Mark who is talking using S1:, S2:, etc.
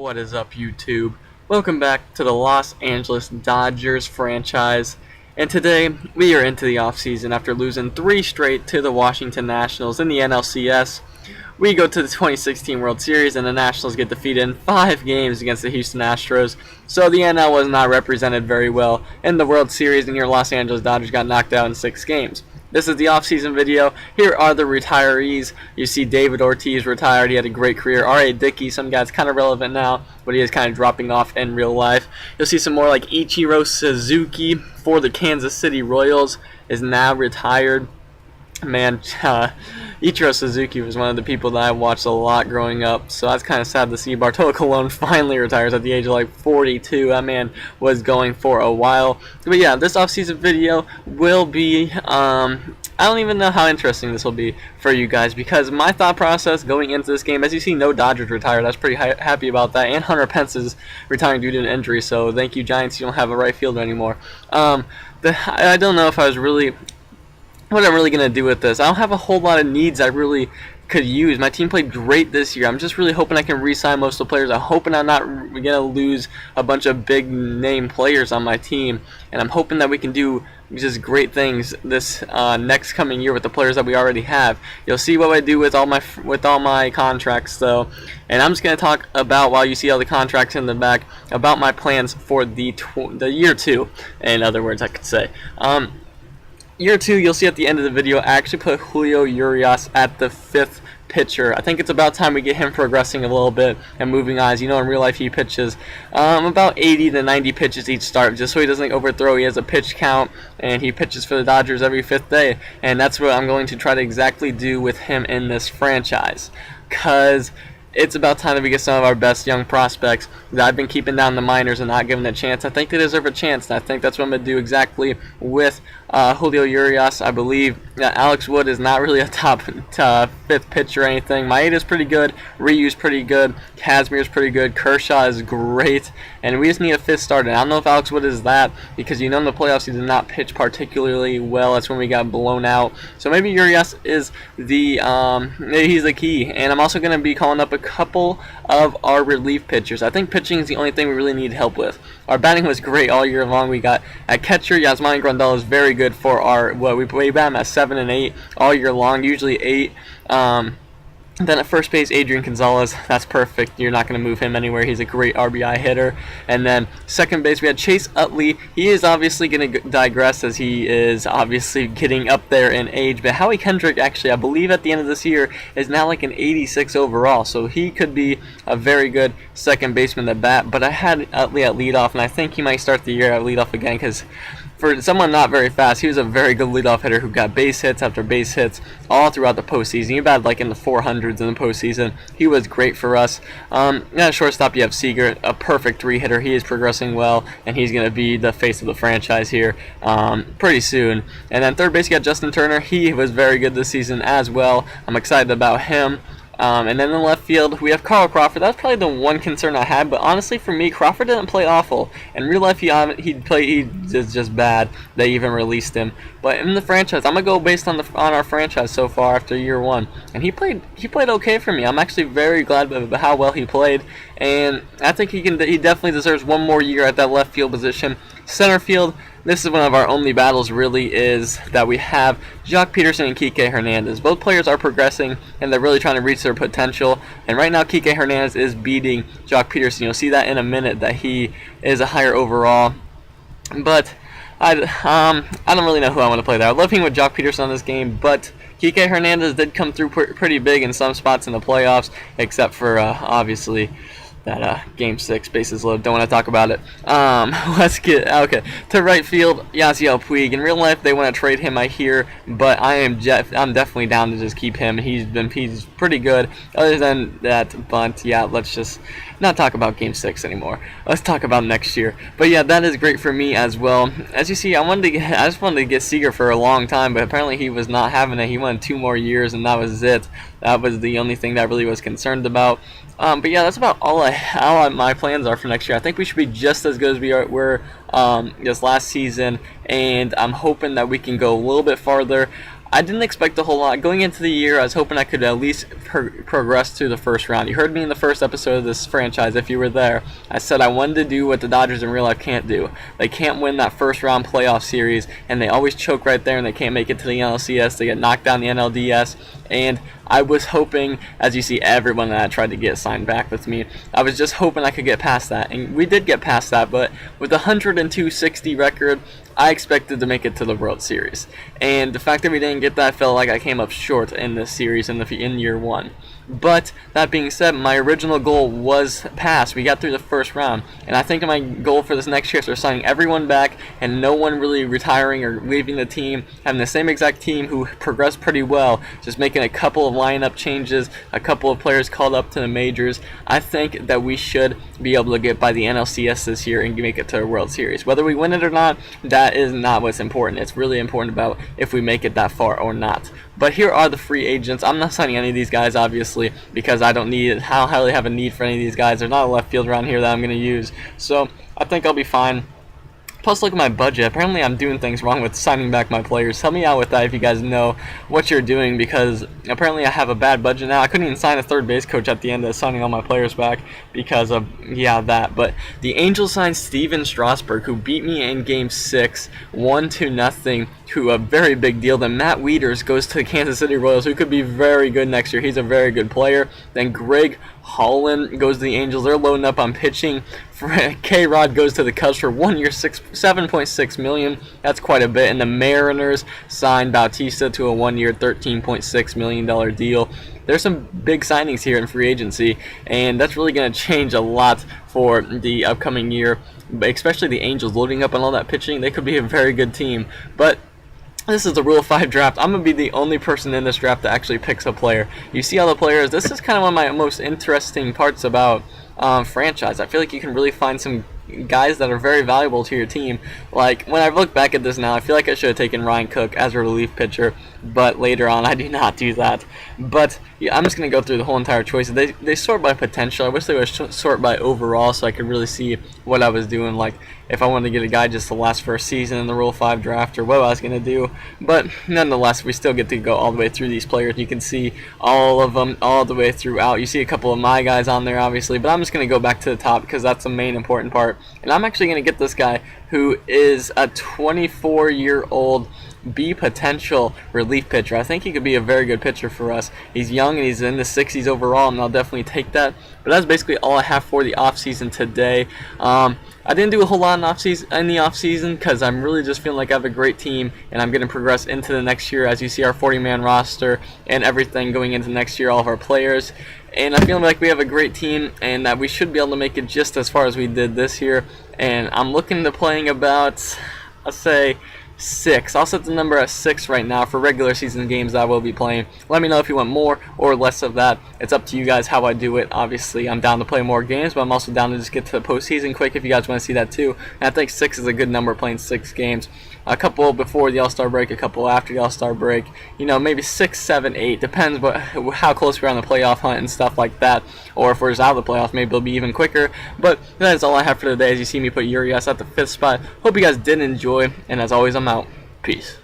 S1: What is up, YouTube? Welcome back to the Los Angeles Dodgers franchise. And today, we are into the offseason after losing 3 straight to the Washington Nationals in the NLCS. We go to the 2016 World Series, and the Nationals get defeated in 5 games against the Houston Astros. So the NL was not represented very well in the World Series, and your Los Angeles Dodgers got knocked out in 6 games. This is the offseason video. Here are the retirees. You see David Ortiz retired. He had a great career. R.A. Dickey, some guy's kind of relevant now, but he is kind of dropping off in real life. You'll see some more like Ichiro Suzuki for the Kansas City Royals is now retired. Man, Ichiro Suzuki was one of the people that I watched a lot growing up, so that's kind of sad to see. Bartolo Colon finally retires at the age of like 42. That man was going for a while. But yeah, this offseason video will be, I don't even know how interesting this will be for you guys, because my thought process going into this game, as you see, no Dodgers retired. I was pretty happy about that, and Hunter Pence is retiring due to an injury, so thank you, Giants, you don't have a right fielder anymore. I don't know if I was really... what I'm really going to do with this. I don't have a whole lot of needs I really could use. My team played great this year. I'm just really hoping I can re-sign most of the players. I'm hoping I'm not going to lose a bunch of big name players on my team, and I'm hoping that we can do just great things this next coming year with the players that we already have. You'll see what I do with all my contracts though, and I'm just going to talk about, while you see all the contracts in the back, about my plans for the year 2, in other words I could say. Year 2, you'll see at the end of the video, I actually put Julio Urias at the 5th pitcher. I think it's about time we get him progressing a little bit and moving on. As you know, in real life he pitches about 80 to 90 pitches each start, just so he doesn't overthrow. He has a pitch count, and he pitches for the Dodgers every 5th day, and that's what I'm going to try to exactly do with him in this franchise, because it's about time that we get some of our best young prospects that I've been keeping down the minors and not giving a chance. I think they deserve a chance, and I think that's what I'm going to do exactly with Julio Urias. I believe that Alex Wood is not really a top 5th pitcher or anything. Maeda's pretty good. Ryu's pretty good. Kazmir's pretty good. Kershaw is great. And we just need a 5th starter. I don't know if Alex Wood is that, because you know in the playoffs he did not pitch particularly well. That's when we got blown out. So maybe Urias is maybe he's the key. And I'm also going to be calling up a couple of our relief pitchers. I think pitching is the only thing we really need help with. Our batting was great all year long. We got at catcher, Yasmani Grandal is very good for our, we bat him at 7 and 8 all year long, usually 8. Then at first base, Adrian Gonzalez, that's perfect. You're not going to move him anywhere. He's a great RBI hitter. And then second base, we had Chase Utley. He is obviously going to digress, as he is obviously getting up there in age. But Howie Kendrick, actually, I believe at the end of this year, is now like an 86 overall. So he could be a very good second baseman to bat. But I had Utley at leadoff, and I think he might start the year at leadoff again, because for someone not very fast, he was a very good leadoff hitter who got base hits after base hits all throughout the postseason. He batted like in the 400s in the postseason. He was great for us. At shortstop, you have Seager, a perfect 3-hitter. He is progressing well, and he's going to be the face of the franchise here pretty soon. And then third base, you got Justin Turner. He was very good this season as well. I'm excited about him. And then in left field, we have Carl Crawford. That's probably the one concern I had, but honestly for me, Crawford didn't play awful. In real life, he is just bad. They even released him. But in the franchise, I'm gonna go based on our franchise so far after year 1, and he played okay for me. I'm actually very glad about how well he played, and I think he definitely deserves one more year at that left field position. Center field, this is one of our only battles really, is that we have Jock Peterson and Kike Hernandez. Both players are progressing, and they're really trying to reach their potential. And right now, Kike Hernandez is beating Jock Peterson. You'll see that in a minute, that he is a higher overall. But I don't really know who I want to play there. I love him with Jock Peterson on this game, but Kike Hernandez did come through pretty big in some spots in the playoffs, except for obviously that Game 6 bases loaded. Don't want to talk about it. Let's get to right field. Yasiel Puig. In real life, they want to trade him, I hear, but I'm definitely down to just keep him. He's pretty good. Other than that, but yeah, let's just not talk about Game 6 anymore. Let's talk about next year. But yeah, that is great for me as well. As you see, I just wanted to get Seager for a long time, but apparently he was not having it. He wanted 2 more years, and that was it. That was the only thing that I really was concerned about. But yeah, that's about all my plans are for next year. I think we should be just as good as we were this last season, and I'm hoping that we can go a little bit farther. I didn't expect a whole lot. Going into the year, I was hoping I could at least progress through the first round. You heard me in the first episode of this franchise, if you were there. I said I wanted to do what the Dodgers in real life can't do. They can't win that first round playoff series, and they always choke right there, and they can't make it to the NLCS. They get knocked down the NLDS, and I was hoping, as you see, everyone that I tried to get signed back with me, I was just hoping I could get past that, and we did get past that, but with a 102-60 record, I expected to make it to the World Series, and the fact that we didn't get that, I felt like I came up short in this series in year one. But that being said, my original goal was passed. We got through the first round, and I think my goal for this next year is signing everyone back and no one really retiring or leaving the team, having the same exact team who progressed pretty well, just making a couple of lineup changes, a couple of players called up to the majors. I think that we should be able to get by the NLCS this year and make it to a World Series. Whether we win it or not, that is not what's important. It's really important about if we make it that far or not. But here are the free agents. I'm not signing any of these guys, obviously, because I don't really have a need for any of these guys. There's not a left field around here that I'm going to use. So I think I'll be fine. Plus, look at my budget. Apparently, I'm doing things wrong with signing back my players. Help me out with that if you guys know what you're doing, because apparently I have a bad budget now. I couldn't even sign a third base coach at the end of signing all my players back because of, that. But the Angels signed Steven Strasburg, who beat me in Game 6, 1-0, to a very big deal. Then Matt Wieters goes to the Kansas City Royals, who could be very good next year. He's a very good player. Then Greg Holland goes to the Angels. They're loading up on pitching. K-Rod goes to the Cubs for 1 year, $7.6 million. That's quite a bit. And the Mariners signed Bautista to a 1 year, $13.6 million deal. There's some big signings here in free agency, and that's really going to change a lot for the upcoming year, especially the Angels loading up on all that pitching. They could be a very good team, but this is the Rule 5 draft. I'm going to be the only person in this draft that actually picks a player. You see all the players. This is kind of one of my most interesting parts about franchise. I feel like you can really find some guys that are very valuable to your team. Like, when I look back at this now, I feel like I should have taken Ryan Cook as a relief pitcher, but later on I do not do that. But yeah, I'm just going to go through the whole entire choice. They sort by potential. I wish they would sort by overall so I could really see what I was doing, like if I wanted to get a guy just to last for a season in the Rule 5 draft or what I was going to do. But nonetheless, we still get to go all the way through these players. You can see all of them all the way throughout. You see a couple of my guys on there, obviously, but I'm just going to go back to the top because that's the main important part. And I'm actually going to get this guy who is a 24-year-old B potential relief pitcher. I think he could be a very good pitcher for us. He's young and he's in the 60s overall, and I'll definitely take that. But that's basically all I have for the offseason today. I didn't do a whole lot in the offseason because I'm really just feeling like I have a great team and I'm going to progress into the next year. As you see, our 40-man roster and everything going into next year, all of our players. And I feel like we have a great team and that we should be able to make it just as far as we did this year. And I'm looking to playing about, let's say, 6. I'll set the number at 6 right now for regular season games that I will be playing. Let me know if you want more or less of that. It's up to you guys how I do it. Obviously, I'm down to play more games, but I'm also down to just get to the postseason quick if you guys want to see that too. And I think 6 is a good number, playing 6 games. A couple before the All-Star break, a couple after the All-Star break. Maybe 6, 7, 8. Depends how close we are on the playoff hunt and stuff like that. Or if we're just out of the playoffs, maybe it'll be even quicker. But that is all I have for today. As you see me put Urias at the 5th spot. Hope you guys did enjoy. And as always, I'm out. Peace.